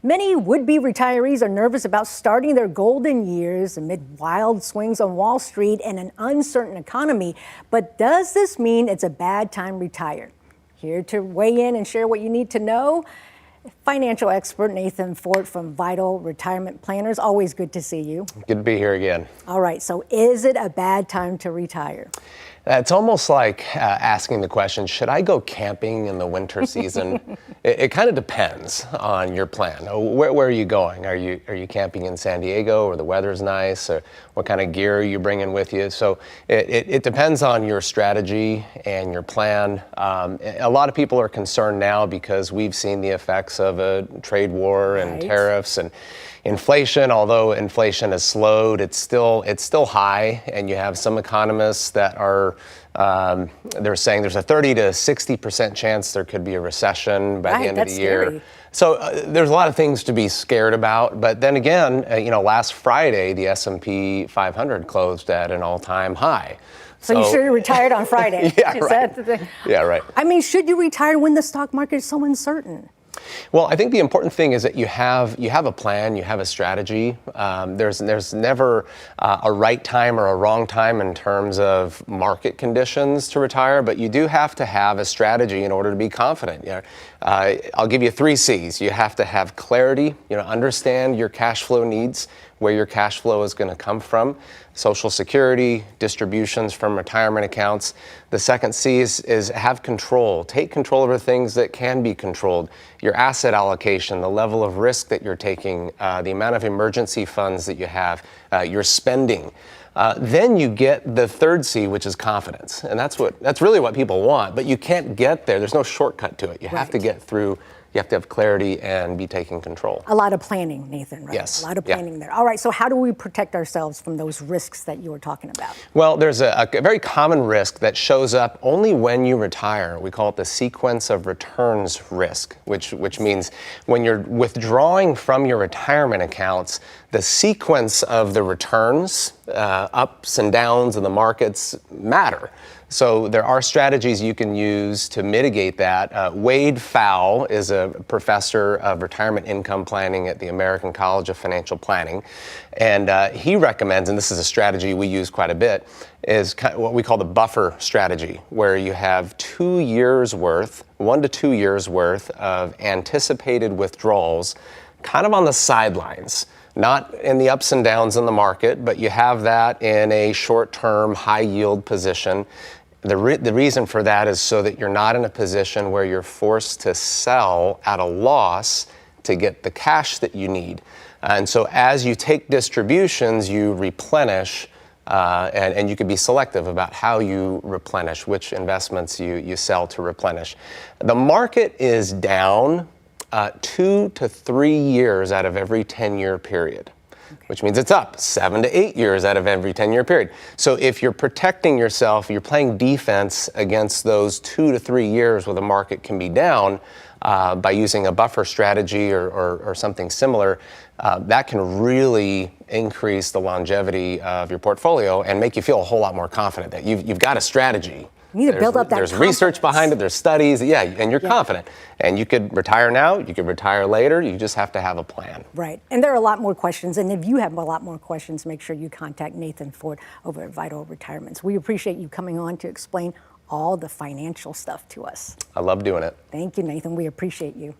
Many would-be retirees are nervous about starting their golden years amid wild swings on Wall Street and an uncertain economy. But does this mean it's a bad time to retire? Here to weigh in and share what you need to know, financial expert Nathan Fort from Vital Retirement Planners. Always good to see you. Good to be here again. All right, so is it a bad time to retire? It's almost like asking the question, should I go camping in the winter season? It kind of depends on your plan. Where are you going? Are you camping in San Diego where the weather's nice? Or what kind of gear are you bringing with you? So it depends on your strategy and your plan. A lot of people are concerned now because we've seen the effects of a trade war and tariffs and inflation. Although inflation has slowed, it's still high, and you have some economists that are they're saying there's a 30 to 60% chance there could be a recession by the end of the year. Scary. So there's a lot of things to be scared about. But then again, last Friday the S&P 500 closed at an all-time high. So you should have retired on Friday. Yeah, Is right. that the thing? Yeah, right. I mean, should you retire when the stock market is so uncertain? Well, I think the important thing is that you have a plan, you have a strategy. There's never a right time or a wrong time in terms of market conditions to retire, but you do have to have a strategy in order to be confident. I'll give you 3 C's. You have to have clarity, understand your cash flow needs, where your cash flow is going to come from, Social Security, distributions from retirement accounts. The second C is have control. Take control over things that can be controlled. Your asset allocation, the level of risk that you're taking, the amount of emergency funds that you have, your spending. Then you get the third C, which is confidence. And that's really what people want, but you can't get there. There's no shortcut to it. You have to get through. You have to have clarity and be taking control. A lot of planning, Nathan, right? Yes. A lot of planning there. All right, so how do we protect ourselves from those risks that you were talking about? Well, there's a very common risk that shows up only when you retire. We call it the sequence of returns risk, which means when you're withdrawing from your retirement accounts, the sequence of the returns, ups and downs in the markets matter. So there are strategies you can use to mitigate that. Wade Pfau is a professor of retirement income planning at the American College of Financial Planning. And he recommends, and this is a strategy we use quite a bit, is what we call the buffer strategy, where you have 2 years worth, 1 to 2 years worth of anticipated withdrawals kind of on the sidelines. Not in the ups and downs in the market, but you have that in a short-term, high-yield position. The reason for that is so that you're not in a position where you're forced to sell at a loss to get the cash that you need. And so as you take distributions, you replenish, and you can be selective about how you replenish, which investments you sell to replenish. The market is down 2 to 3 years out of every 10-year period, which means it's up 7 to 8 years out of every 10-year period. So if you're protecting yourself, you're playing defense against those 2 to 3 years where the market can be down by using a buffer strategy or something similar, that can really increase the longevity of your portfolio and make you feel a whole lot more confident that you've got a strategy. You need to build up that There's research behind it, there's studies, and you're confident. And you could retire now, you could retire later, you just have to have a plan. Right, and there are a lot more questions, and if you have a lot more questions, make sure you contact Nathan Fort over at Vital Retirements. We appreciate you coming on to explain all the financial stuff to us. I love doing it. Thank you, Nathan, we appreciate you.